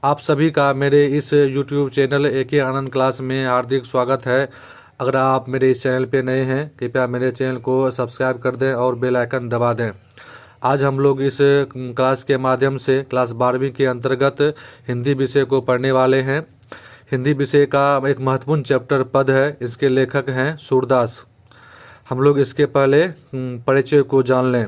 आप सभी का मेरे इस YouTube चैनल एके आनंद क्लास में हार्दिक स्वागत है। अगर आप मेरे इस चैनल पे नए हैं, कृपया मेरे चैनल को सब्सक्राइब कर दें और बेल आइकन दबा दें। आज हम लोग इस क्लास के माध्यम से क्लास 12वीं के अंतर्गत हिंदी विषय को पढ़ने वाले हैं। हिंदी विषय का एक महत्वपूर्ण चैप्टर पद है। इसके लेखक हैं सूरदास। हम लोग इसके पहले परिचय को जान लें।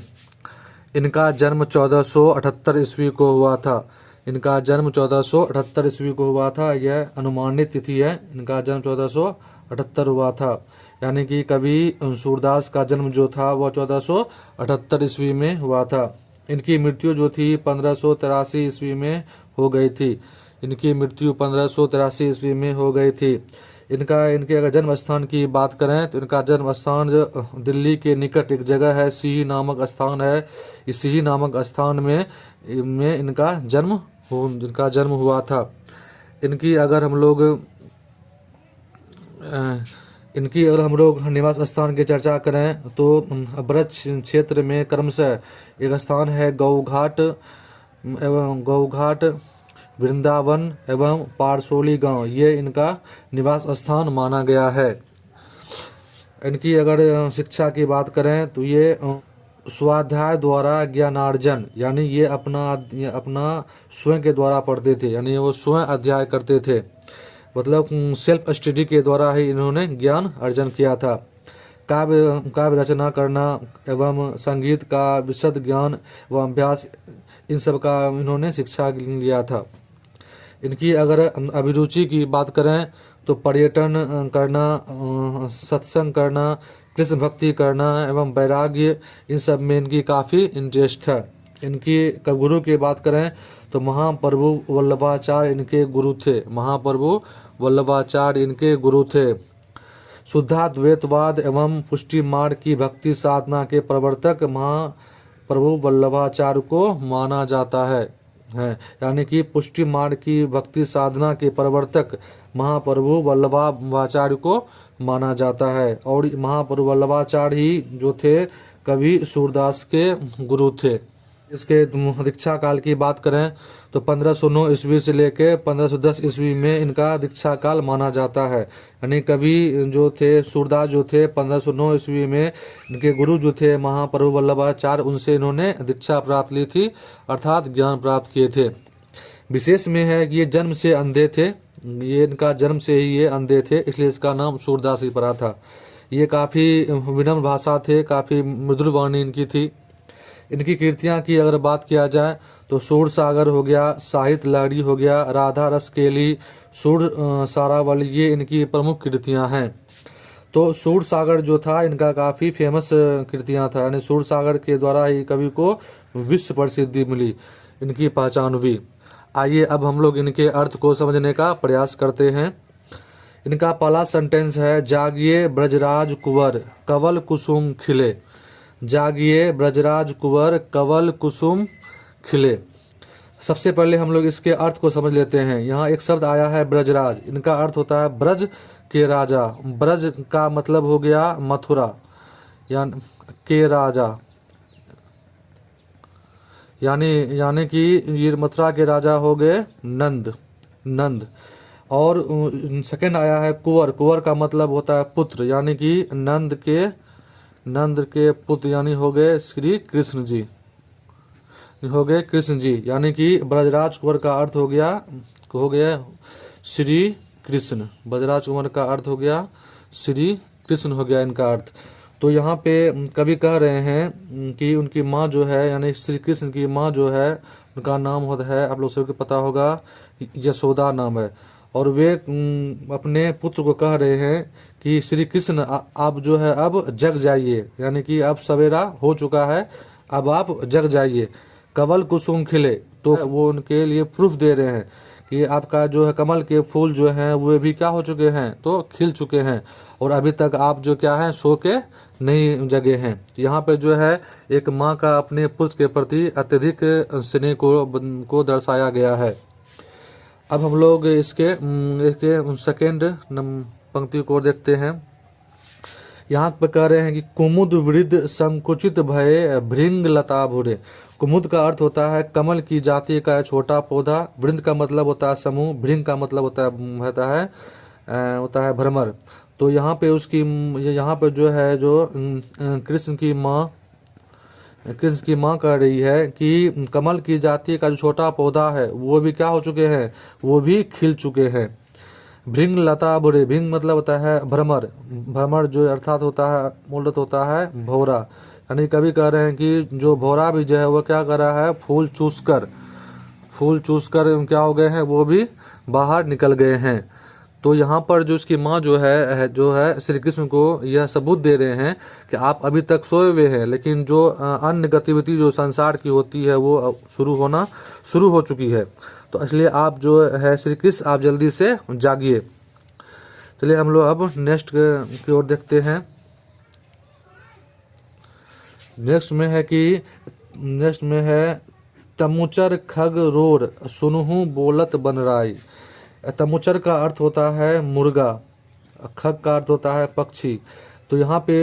इनका जन्म 1478 ईस्वी को हुआ था। इनका जन्म 1478 ईस्वी को हुआ था। यह अनुमानित तिथि है। इनका जन्म 1478 हुआ था, यानी कि कवि सूरदास का जन्म जो था वह 1478 ईस्वी में हुआ था। इनकी मृत्यु जो थी 1583 ईस्वी में हो गई थी। इनकी मृत्यु 1583 ईस्वी में हो गई थी। इनके अगर जन्म स्थान की बात करें तो इनका जन्म स्थान दिल्ली के निकट एक जगह है, सीही नामक स्थान है। इस सीही नामक स्थान में इनका जन्म हुआ था। इनकी अगर हम लोग निवास स्थान की चर्चा करें तो ब्रज क्षेत्र में क्रमशः एक स्थान है गौघाट, वृंदावन एवं पारसोली गांव। ये इनका निवास स्थान माना गया है। इनकी अगर शिक्षा की बात करें तो ये स्वाध्याय द्वारा ज्ञानार्जन, यानी ये अपना स्वयं के द्वारा पढ़ते थे, यानी वो स्वयं अध्ययन करते थे। मतलब सेल्फ स्टडी के द्वारा ही इन्होंने ज्ञान अर्जन किया था। काव्य रचना करना एवं संगीत का विशद ज्ञान व अभ्यास, इन सब का इन्होंने शिक्षा लिया था। इनकी अगर अभिरुचि की बात करें तो पर्यटन करना, सत्संग करना, कृष्ण भक्ति करना एवं वैराग्य, इन सब में इनकी काफ़ी इंटरेस्ट है। इनकी गुरु की बात करें तो महाप्रभु वल्लभाचार्य इनके गुरु थे। महाप्रभु वल्लभाचार्य इनके गुरु थे। शुद्धाद्वैतवाद एवं पुष्टि मार्ग की भक्ति साधना के प्रवर्तक महाप्रभु वल्लभाचार्य को माना जाता है। यानी कि पुष्टि मार्ग की भक्ति साधना के प्रवर्तक महाप्रभु वल्लभाचार्य को माना जाता है। और महाप्रभु वल्लभाचार्य ही जो थे कवि सूरदास के गुरु थे। इसके दीक्षा काल की बात करें तो 1509 ईस्वी से लेकर 1510 ईस्वी में इनका दीक्षा काल माना जाता है। यानी कवि जो थे सूरदास जो थे 1509 ईस्वी में इनके गुरु जो थे महाप्रभु वल्लभाचार्य, उनसे इन्होंने दीक्षा प्राप्त ली थी, अर्थात ज्ञान प्राप्त किए थे। विशेष में है कि ये जन्म से अंधे थे। ये इनका जन्म से ही ये अंधे थे, इसलिए इसका नाम सूरदास ही पड़ा था। ये काफ़ी विनम्र भाषा थे, काफ़ी मधुर वाणी इनकी थी। इनकी कृतियाँ की अगर बात किया जाए तो सूर सागर हो गया, साहित्य लहरी हो गया, राधा रस केली, सूर सारावली, ये इनकी प्रमुख कृतियाँ हैं। तो सूर सागर जो था इनका काफ़ी फेमस कृतियाँ था, यानी सूर सागर के द्वारा ही कवि को विश्व प्रसिद्धि मिली, इनकी पहचान हुई। आइए अब हम लोग इनके अर्थ को समझने का प्रयास करते हैं। इनका पहला सेंटेंस है, जागिए ब्रजराज कुंवर कवल कुसुम खिले। जागिए ब्रजराज कुंवर कवल कुसुम खिले। सबसे पहले हम लोग इसके अर्थ को समझ लेते हैं। यहाँ एक शब्द आया है ब्रजराज। इनका अर्थ होता है ब्रज के राजा। ब्रज का मतलब हो गया मथुरा, यानी के राजा, यानी कि ये मथुरा के राजा हो गए नंद। और सेकंड आया है कुंवर। कुंवर का मतलब होता है पुत्र, यानी कि नंद के पुत्र, यानी हो गए श्री कृष्ण जी, यानी कि ब्रजराज कुंवर का अर्थ हो गया श्री कृष्ण। ब्रजराज कुंवर का अर्थ हो गया श्री कृष्ण, हो गया इनका अर्थ। तो यहाँ पे कवि कह रहे हैं कि उनकी माँ जो है, यानी श्री कृष्ण की माँ जो है, उनका नाम होता है, आप लोग सबको पता होगा, यशोदा नाम है। और वे अपने पुत्र को कह रहे हैं कि श्री कृष्ण आप जो है अब जग जाइए, यानी कि अब सवेरा हो चुका है, अब आप जग जाइए। कवल कुसुम खिले, तो वो उनके लिए प्रूफ दे रहे हैं कि आपका जो है कमल के फूल जो हैं वो भी क्या हो चुके हैं, तो खिल चुके हैं, और अभी तक आप जो क्या हैं सो के नहीं जगे हैं। यहाँ पे जो है एक माँ का अपने पुत्र के प्रति अत्यधिक स्नेह को दर्शाया गया है। अब हम लोग इसके सेकेंड पंक्ति को देखते हैं। यहाँ पे कह रहे हैं कि कुमुद वृद्ध संकुचित भय भृंग लता भुरे। कुमुद का अर्थ होता है कमल की जाति का छोटा पौधा। वृंद का मतलब होता है समूह। भृंग का मतलब होता है भ्रमर। तो यहाँ पे यहाँ पे जो है कृष्ण की माँ कह रही है कि कमल की जाति का जो छोटा पौधा है वो भी क्या हो चुके हैं, वो भी खिल चुके हैं। भृंग लता बुरे, भृंग मतलब होता है भ्रमर। भ्रमर जो अर्थात होता है मूलत होता है भौरा। यानी कभी कह रहे हैं कि जो भौरा भी जो है वो क्या कर रहा है, फूल चूस कर क्या हो गए हैं, वो भी बाहर निकल गए हैं। तो यहाँ पर जो उसकी माँ जो है श्री कृष्ण को यह सबूत दे रहे हैं कि आप अभी तक सोए हुए हैं, लेकिन जो अन्य गतिविधि जो संसार की होती है वो शुरू हो चुकी है। तो इसलिए आप जो है श्री कृष्ण आप जल्दी से जागिए। चलिए हम लोग अब नेक्स्ट की ओर देखते हैं। नेक्स्ट में है तमुचर खग रोर सुनहु बोलत बनराई। तमुचर का अर्थ होता है मुर्गा, खग का अर्थ होता है पक्षी। तो यहाँ पे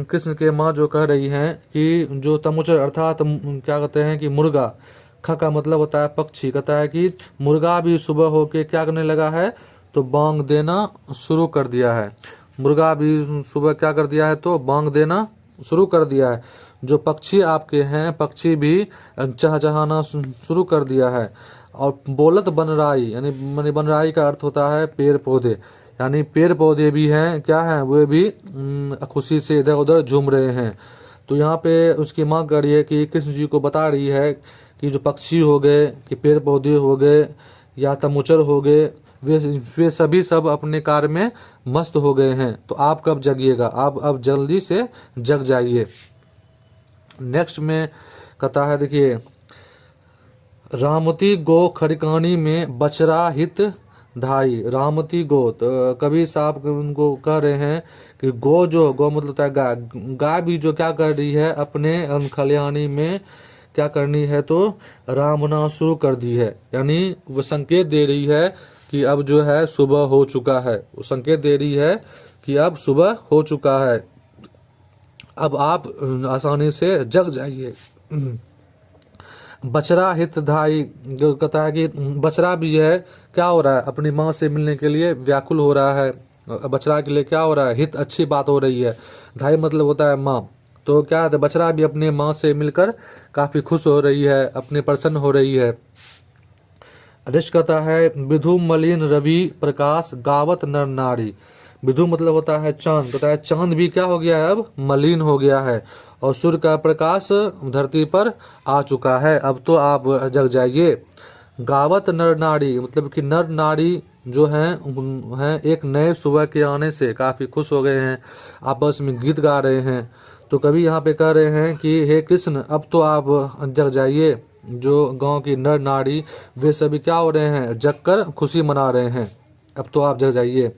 कृष्ण के माँ जो कह रही हैं कि जो तमुचर अर्थात क्या कहते हैं कि मुर्गा, खग का मतलब होता है पक्षी, कहता है कि मुर्गा भी सुबह होके क्या करने लगा है, तो बांग देना शुरू कर दिया है। मुर्गा भी सुबह क्या कर दिया है, तो बांग देना शुरू कर दिया है। जो पक्षी आपके हैं, पक्षी भी चहचहाना शुरू कर दिया है। और बोलत बनराई, यानी बनराई का अर्थ होता है पेड़ पौधे, यानी पेड़ पौधे भी हैं क्या हैं, वे भी खुशी से इधर उधर झूम रहे हैं। तो यहाँ पे उसकी माँ कह रही है कि कृष्ण जी को बता रही है कि जो पक्षी हो गए, कि पेड़ पौधे हो गए या तमुचर हो गए, वे सभी सब अपने कार्य में मस्त हो गए हैं। तो आप कब जगिएगा, आप अब जल्दी से जग जाइए। नेक्स्ट में कहता है, देखिए, रामती गो खड़कानी में बछरा हित धाई। रामती गो, तो कभी साहब उनको कह रहे हैं कि गो मतलब होता है गाय। गाय भी जो क्या कर रही है, अपने खलिहानी में क्या करनी है, तो रामना शुरू कर दी है। यानी वो संकेत दे रही है कि अब जो है सुबह हो चुका है। वो संकेत दे रही है कि अब सुबह हो चुका है, अब आप आसानी से जग जाइए। बछड़ा हितधाई, जो कहता है कि बछड़ा भी है क्या हो रहा है, अपनी माँ से मिलने के लिए व्याकुल हो रहा है। बछड़ा के लिए क्या हो रहा है, हित अच्छी बात हो रही है। धाई मतलब होता है माँ। तो क्या है, बछड़ा भी अपने माँ से मिलकर काफ़ी खुश हो रही है, अपने प्रसन्न हो रही है। नेक्स्ट कहता है, विधु मलिन रवि प्रकाश गावत नर नारी। विधु मतलब होता है चांद, कहता है चांद भी क्या हो गया है, अब मलिन हो गया है और सूर्य का प्रकाश धरती पर आ चुका है, अब तो आप जग जाइए। गावत नर नारी मतलब कि नर नारी जो हैं एक नए सुबह के आने से काफ़ी खुश हो गए हैं, आपस में गीत गा रहे हैं। तो कभी यहाँ पे कह रहे हैं कि हे कृष्ण अब तो आप जग जाइए। जो गांव की नर नारी वे सभी क्या हो रहे हैं, जग कर खुशी मना रहे हैं, अब तो आप जग जाइए।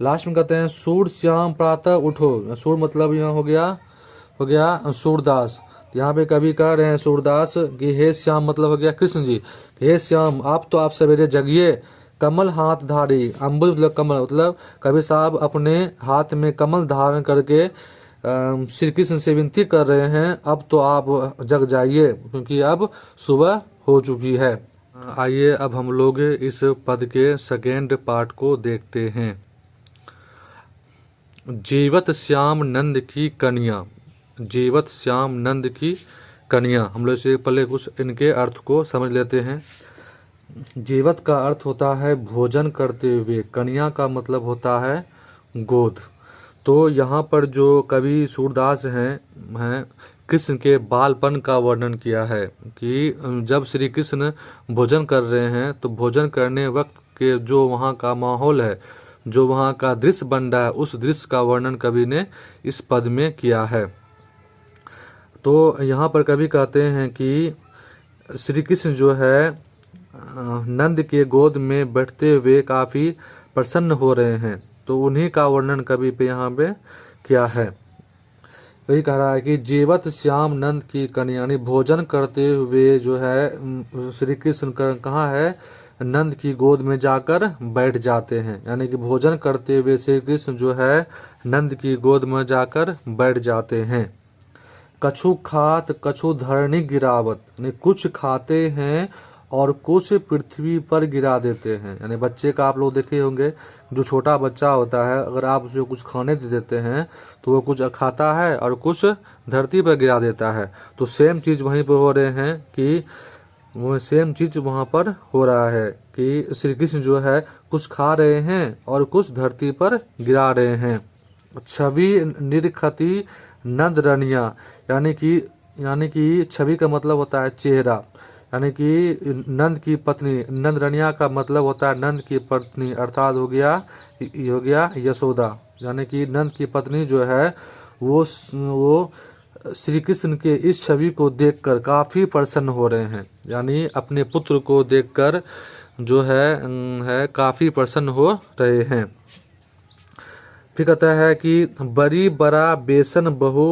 लास्ट में कहते हैं, सूर श्याम प्रातः उठो। सूर मतलब यहाँ हो गया सूरदास। यहाँ पे कभी कह रहे हैं सूरदास कि हे श्याम मतलब हो गया कृष्ण जी, हे श्याम आप तो आप सवेरे जगिए। कमल हाथ धारी, अम्बुज मतलब कमल, मतलब कभी साहब अपने हाथ में कमल धारण करके श्री कृष्ण से विनती कर रहे हैं, अब तो आप जग जाइए क्योंकि अब सुबह हो चुकी है। आइए अब हम लोग इस पद के सेकेंड पार्ट को देखते हैं। जीवत श्याम नंद की कन्या। जीवत श्याम नंद की कन्या, हम लोग इससे पहले कुछ इनके अर्थ को समझ लेते हैं। जीवत का अर्थ होता है भोजन करते हुए, कन्या का मतलब होता है गोद। तो यहाँ पर जो कवि सूरदास हैं कृष्ण के बालपन का वर्णन किया है कि जब श्री कृष्ण भोजन कर रहे हैं तो भोजन करने वक्त के जो वहाँ का माहौल है, जो वहाँ का दृश्य बन रहा है, उस दृश्य का वर्णन कवि ने इस पद में किया है। तो यहाँ पर कवि कहते हैं कि श्री कृष्ण जो है नंद के गोद में बैठते हुए काफ़ी प्रसन्न हो रहे हैं, तो उन्हीं का वर्णन कवि पे यहाँ पे किया है। वही कह रहा है कि जीवत श्याम नंद की कन्या, यानी भोजन करते हुए जो है श्री कृष्ण कहाँ है, नंद की गोद में जाकर बैठ जाते हैं। यानी कि भोजन करते हुए श्री कृष्ण जो है नंद की गोद में जाकर बैठ जाते हैं। कछु खात कछु धरणी गिरावत, यानी कुछ खाते हैं और कुछ पृथ्वी पर गिरा देते हैं। यानी बच्चे का आप लोग देखे होंगे, जो छोटा बच्चा होता है अगर आप उसे कुछ खाने दे देते हैं तो वो कुछ खाता है और कुछ धरती पर गिरा देता है। तो सेम चीज़ वहीं पर हो रहे हैं कि वो सेम चीज़ वहाँ पर हो रहा है कि श्री कृष्ण जो है कुछ खा रहे हैं और कुछ धरती पर गिरा रहे हैं। छवि निरखती नंद रनिया, यानी कि छवि का मतलब होता है चेहरा, यानी कि नंद की पत्नी, नंद रनिया का मतलब होता है नंद की पत्नी, अर्थात हो गया यशोदा। यानी कि नंद की पत्नी जो है वो श्री कृष्ण के इस छवि को देखकर काफ़ी प्रसन्न हो रहे हैं, यानी अपने पुत्र को देखकर जो है काफ़ी प्रसन्न हो रहे हैं। फिर कहता है कि बड़ी बड़ा बेसन बहु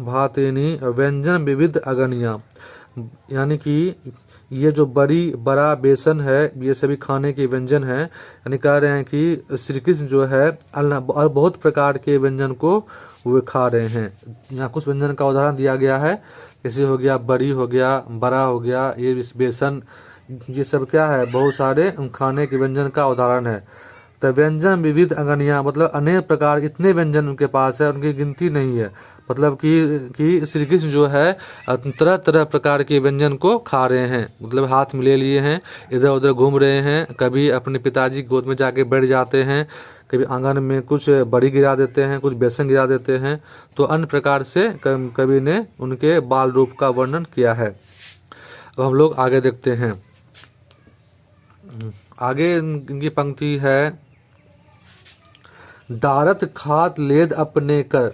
भातेनी व्यंजन विविध अगनिया, यानी कि ये जो बड़ा बेसन है ये सभी खाने के व्यंजन हैं। यानी कह रहे हैं कि श्री कृष्ण जो है बहुत प्रकार के व्यंजन को वो खा रहे हैं। यहाँ कुछ व्यंजन का उदाहरण दिया गया है, जैसे हो गया बड़ी, हो गया बड़ा, हो गया ये बेसन, ये सब क्या है, बहुत सारे खाने के व्यंजन का उदाहरण है। तो व्यंजन विविध अगनिया मतलब अनेक प्रकार, इतने व्यंजन उनके पास है उनकी गिनती नहीं है। मतलब कि श्री कृष्ण जो है तरह तरह प्रकार के व्यंजन को खा रहे हैं, मतलब हाथ में ले लिए हैं, इधर उधर घूम रहे हैं, कभी अपने पिताजी की गोद में जाके बैठ जाते हैं, कभी आंगन में कुछ बड़ी गिरा देते हैं, कुछ बेसन गिरा देते हैं। तो अन्य प्रकार से कवि ने उनके बाल रूप का वर्णन किया है। अब हम लोग आगे देखते हैं। आगे इनकी पंक्ति है, डारत खात लेद अपने कर,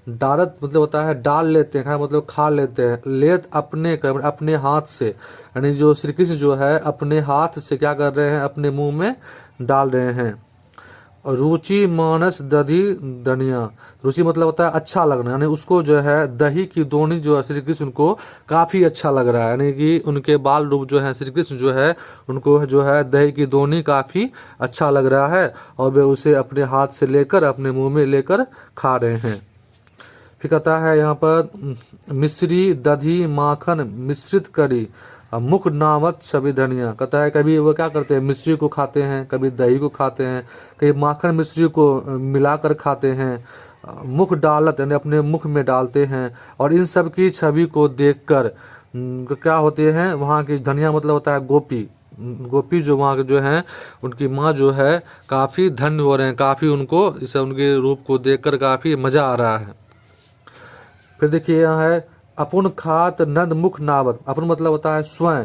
डारत मतलब होता है डाल लेते हैं, मतलब खा लेते हैं, लेद अपने कर अपने हाथ से, यानी जो श्री कृष्ण जो है अपने हाथ से क्या कर रहे हैं, अपने मुंह में डाल रहे हैं। रुचि मानस दधी दनिया, रुचि मतलब होता है अच्छा लगना, यानी उसको जो है दही की दोनी जो है श्री कृष्ण को काफ़ी अच्छा लग रहा है, यानी कि उनके बाल रूप जो है श्री कृष्ण जो है उनको जो है दही की दोनी काफ़ी अच्छा लग रहा है और वे उसे अपने हाथ से लेकर अपने मुंह में लेकर खा रहे हैं। फिर कहता है यहाँ पर मिश्री दधी माखन मिश्रित करी मुख नावत छवि धनिया, कहता है कभी वो क्या करते हैं, मिश्री को खाते हैं, कभी दही को खाते हैं, कभी माखन मिश्री को मिलाकर खाते हैं, मुख डालत यानी अपने मुख में डालते हैं। और इन सब की छवि को देखकर क्या होते हैं, वहाँ की धनिया मतलब होता है गोपी जो वहाँ के जो हैं उनकी माँ जो है काफ़ी धन्य हो रहे हैं, काफ़ी उनको इस उनके रूप को देखकर काफ़ी मज़ा आ रहा है। फिर देखिए यहाँ है अपुन खात नंद मुख नावत, अपुन मतलब होता है स्वयं,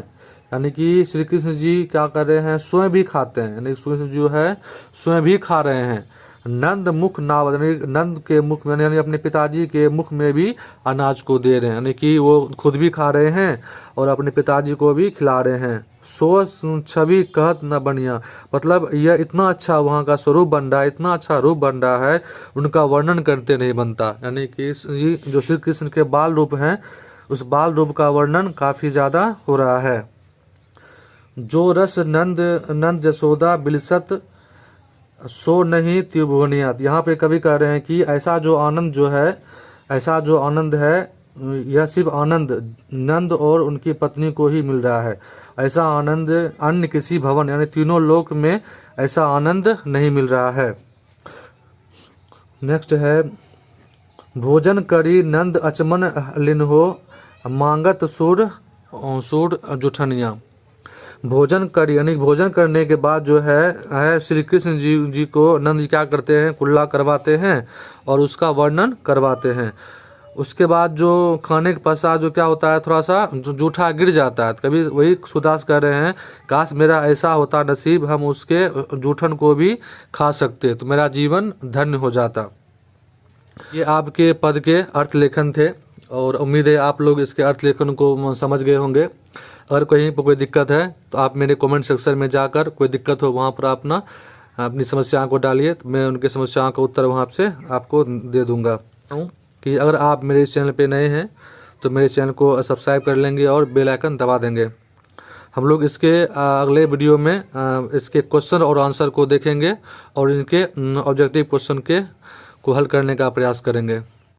यानी कि श्री कृष्ण जी क्या कर रहे हैं, स्वयं भी खाते हैं, यानी श्री कृष्ण जो है स्वयं भी खा रहे हैं। नंद मुख नावत यानी नंद के मुख में, यानी अपने पिताजी के मुख में भी अनाज को दे रहे हैं, यानी कि वो खुद भी खा रहे हैं और अपने पिताजी को भी खिला रहे हैं। सो छवि कहत न बनिया, मतलब यह इतना अच्छा वहाँ का स्वरूप बन रहा है, इतना अच्छा रूप बन रहा है, उनका वर्णन करते नहीं बनता। यानी कि जो श्री कृष्ण के बाल रूप हैं उस बाल रूप का वर्णन काफ़ी ज़्यादा हो रहा है। जो रस नंद यशोदा बिलसत सो नहीं त्रिभुवनियात, यहाँ पे कवि कह रहे हैं कि ऐसा जो आनंद है यह सिर्फ आनंद नंद और उनकी पत्नी को ही मिल रहा है, ऐसा आनंद अन्य किसी भवन यानी तीनों लोक में ऐसा आनंद नहीं मिल रहा है। नेक्स्ट है भोजन करी नंद अचमन लिन्हो मांगत सुर जुठनिया, भोजन करी यानी भोजन करने के बाद जो है श्री कृष्ण जी को नंद जी क्या करते हैं, कुल्ला करवाते हैं और उसका वर्णन करवाते हैं। उसके बाद जो खाने के पश्चात जो क्या होता है, थोड़ा सा जूठा गिर जाता है, कभी वही सुदास कर रहे हैं काश मेरा ऐसा होता नसीब हम उसके जूठन को भी खा सकते तो मेरा जीवन धन्य हो जाता। ये आपके पद के अर्थ लेखन थे और उम्मीद है आप लोग इसके अर्थ लेखन को समझ गए होंगे। अगर कहीं पर कोई दिक्कत है तो आप मेरे कमेंट सेक्शन में जाकर कोई दिक्कत हो वहाँ पर अपनी समस्याओं को डालिए, तो मैं उनके समस्याओं का उत्तर वहाँ से आपको दे दूँगा। कि अगर आप मेरे इस चैनल पे नए हैं तो मेरे चैनल को सब्सक्राइब कर लेंगे और बेल आइकन दबा देंगे। हम लोग इसके अगले वीडियो में इसके क्वेश्चन और आंसर को देखेंगे और इनके ऑब्जेक्टिव क्वेश्चन को हल करने का प्रयास करेंगे।